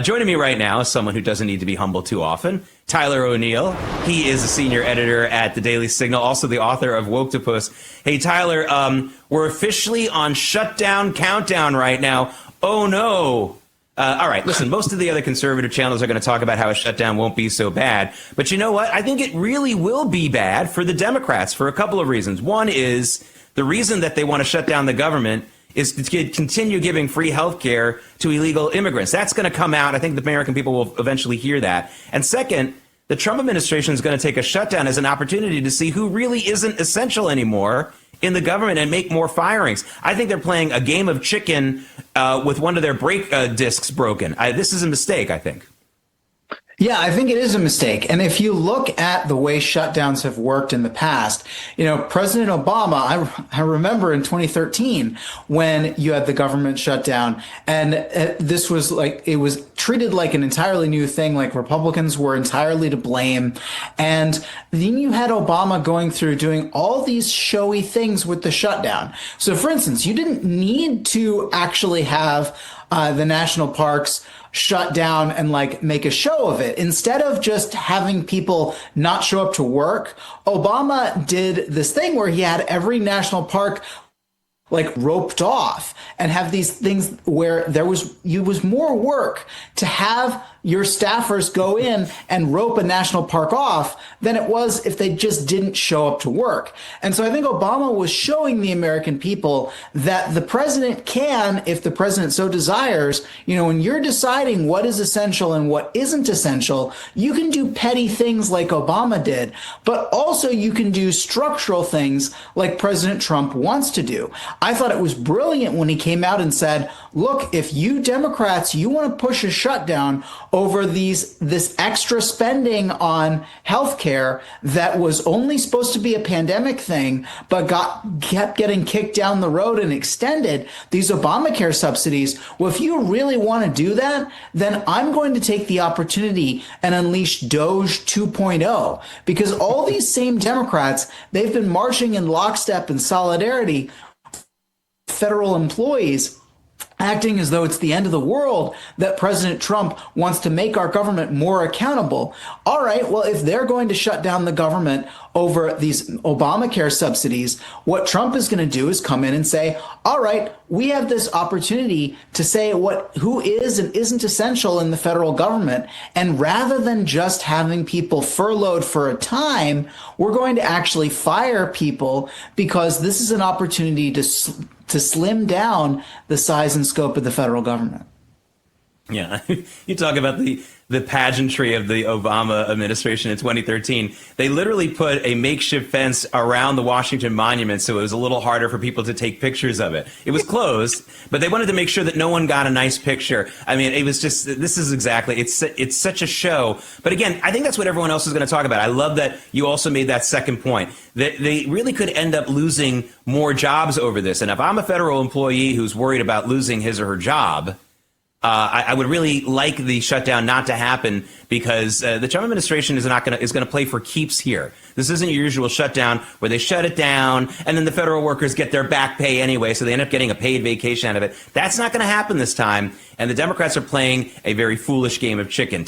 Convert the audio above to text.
Joining me right now is someone who doesn't need to be humbled too often, Tyler O'Neill. He is a senior editor at the Daily Signal, also the author of Woktopus. Hey, Tyler, we're officially on shutdown countdown right now. Oh, no. All right, listen, most of the other conservative channels are going to talk about how a shutdown won't be so bad. But you know what? I think it really will be bad for the Democrats for a couple of reasons. One is the reason that they want to shut down the government is to continue giving free health care to illegal immigrants. That's going to come out. I think the American people will eventually hear that. And second, the Trump administration is going to take a shutdown as an opportunity to see who really isn't essential anymore in the government and make more firings. I think they're playing a game of chicken with one of their brake discs broken. This is a mistake, I think. Yeah, I think it is a mistake. And if you look at the way shutdowns have worked in the past, President Obama, I remember in 2013 when you had the government shutdown, and this was like, it was treated like an entirely new thing, like Republicans were entirely to blame. And then you had Obama going through doing all these showy things with the shutdown. So for instance, you didn't need to actually have the national parks shut down and make a show of it. Instead of just having people not show up to work, Obama did this thing where he had every national park roped off and have these things where it was more work to have your staffers go in and rope a national park off than it was if they just didn't show up to work. And so I think Obama was showing the American people that the president can, if the president so desires, when you're deciding what is essential and what isn't essential, you can do petty things like Obama did, but also you can do structural things like President Trump wants to do. I thought it was brilliant when he came out and said, look, if you Democrats, you want to push a shutdown over this extra spending on healthcare that was only supposed to be a pandemic thing, but kept getting kicked down the road and extended, these Obamacare subsidies. Well, if you really want to do that, then I'm going to take the opportunity and unleash DOGE 2.0, because all these same Democrats, they've been marching in lockstep in solidarity, federal employees, acting as though it's the end of the world that President Trump wants to make our government more accountable. All right, well, if they're going to shut down the government over these Obamacare subsidies, what Trump is going to do is come in and say, all right, we have this opportunity to say who is and isn't essential in the federal government. And rather than just having people furloughed for a time, we're going to actually fire people, because this is an opportunity to slim down the size and scope of the federal government. Yeah, you talk about the pageantry of the Obama administration in 2013. They literally put a makeshift fence around the Washington Monument, so it was a little harder for people to take pictures of it. It was closed, but they wanted to make sure that no one got a nice picture. I mean, it was just, this is exactly, it's such a show. But again, I think that's what everyone else is going to talk about. I love that you also made that second point, that they really could end up losing more jobs over this. And if I'm a federal employee who's worried about losing his or her job, I would really like the shutdown not to happen, because the Trump administration is going to play for keeps here. This isn't your usual shutdown where they shut it down and then the federal workers get their back pay anyway, so they end up getting a paid vacation out of it. That's not going to happen this time, and the Democrats are playing a very foolish game of chicken.